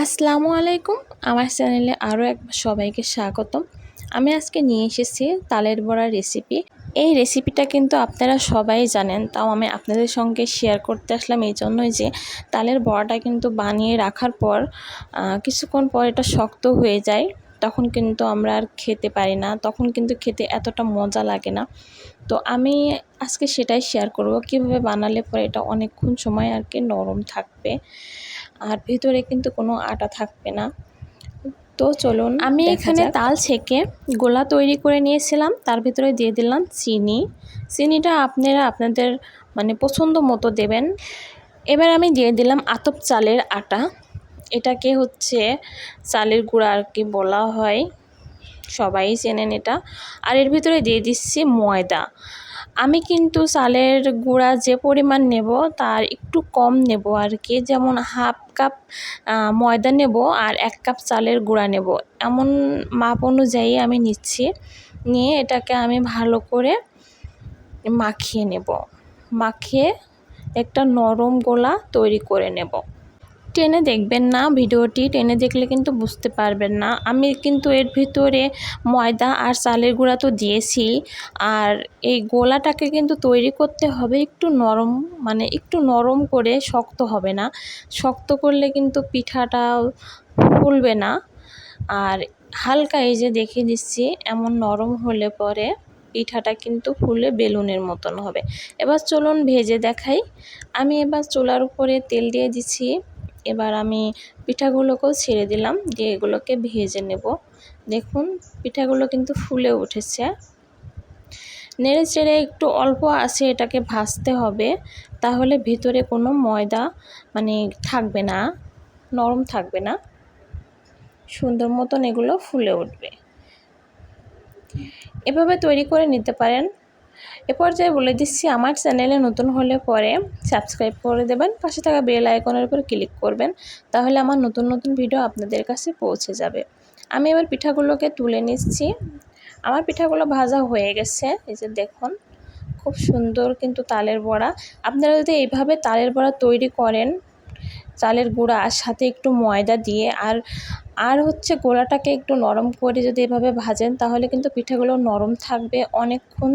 আসসালামু আলাইকুম। আমার চ্যানেলে আরও একবার সবাইকে স্বাগতম। আমি আজকে নিয়ে এসেছি তালের বড়ার রেসিপি। এই রেসিপিটা কিন্তু আপনারা সবাই জানেন, তাও আমি আপনাদের সঙ্গে শেয়ার করতে আসলাম এই জন্যই যে তালের বড়াটা কিন্তু বানিয়ে রাখার পর কিছুক্ষণ পর এটা শক্ত হয়ে যায়, তখন কিন্তু আমরা আর খেতে পারি না, তখন কিন্তু খেতে এতটা মজা লাগে না। তো আমি আজকে সেটাই শেয়ার করব কীভাবে বানালে পরে এটা অনেকক্ষণ সময় আর কি নরম থাকবে আর ভিতরে কিন্তু কোনো আটা থাকবে না। তো চলুন আমি এখানে তাল ছেঁকে গোলা তৈরি করে নিয়েছিলাম, তার ভিতরে দিয়ে দিলাম চিনিটা আপনারা আপনাদের পছন্দ মতো দেবেন। এবার আমি দিয়ে দিলাম আতপ চালের আটা, এটাকে চালের গুঁড়া আর কি বলা হয়, সবাই চেনেন এটা। আর এর ভিতরে দিয়ে দিচ্ছি ময়দা। আমি কিন্তু চালের গুঁড়া যে পরিমাণ নেব তার একটু কম নেব আর কি, যেমন হাফ কাপ ময়দা নেব আর 1 কাপ চালের গুঁড়া নেব, এমন মাপ অনুযায়ী আমি নিচ্ছি। নিয়ে এটাকে আমি ভালো করে মাখিয়ে নেব, মাখিয়ে একটা নরম গোলা তৈরি করে নেব। টেনে দেখবেন না, ভিডিওটি টেনে দেখলে কিন্তু বুঝতে পারবেন না। আমি কিন্তু এর ভিতরে ময়দা আর চালের গুঁড়া তো দিয়েছি, আর এই গোলাটাকে কিন্তু তৈরি করতে হবে একটু নরম, একটু নরম করে, শক্ত হবে না। শক্ত করলে কিন্তু পিঠাটা ফুলবে না। আর হালকা এই যে দেখিয়ে দিচ্ছি, এমন নরম হলে পরে পিঠাটা কিন্তু ফুলে বেলুনের মতন হবে। এবার চলুন ভেজে দেখাই। আমি এবার চুলার উপরে তেল দিয়ে দিচ্ছি। এবার আমি পিঠাগুলোকেও ছেড়ে দিলাম, দিয়ে এগুলোকে ভেজে নেব। দেখুন পিঠাগুলো কিন্তু ফুলে উঠেছে। নেড়ে চেড়ে একটু অল্প আছে এটাকে ভাজতে হবে, তাহলে ভিতরে কোনো ময়দা থাকবে না, নরম থাকবে না, সুন্দর মতন এগুলো ফুলে উঠবে। এভাবে তৈরি করে নিতে পারেন। এ পর্যায়ে বলে দিচ্ছি, আমার চ্যানেলে নতুন হলে পরে সাবস্ক্রাইব করে দেবেন, পাশে থাকা বেল আইকনের উপর ক্লিক করবেন, তাহলে আমার নতুন নতুন ভিডিও আপনাদের কাছে পৌঁছে যাবে। আমি এবার পিঠাগুলোকে তুলে নিচ্ছি। আমার পিঠাগুলো ভাজা হয়ে গেছে, এই যে দেখুন খুব সুন্দর কিন্তু তালের বড়া। আপনারা যদি এইভাবে তালের বড়া তৈরি করেন, চালের গুঁড়া আর সাথে একটু ময়দা দিয়ে আর গোলাটাকে একটু নরম করে যদি এভাবে ভাজেন, তাহলে কিন্তু পিঠাগুলো নরম থাকবে অনেকক্ষণ।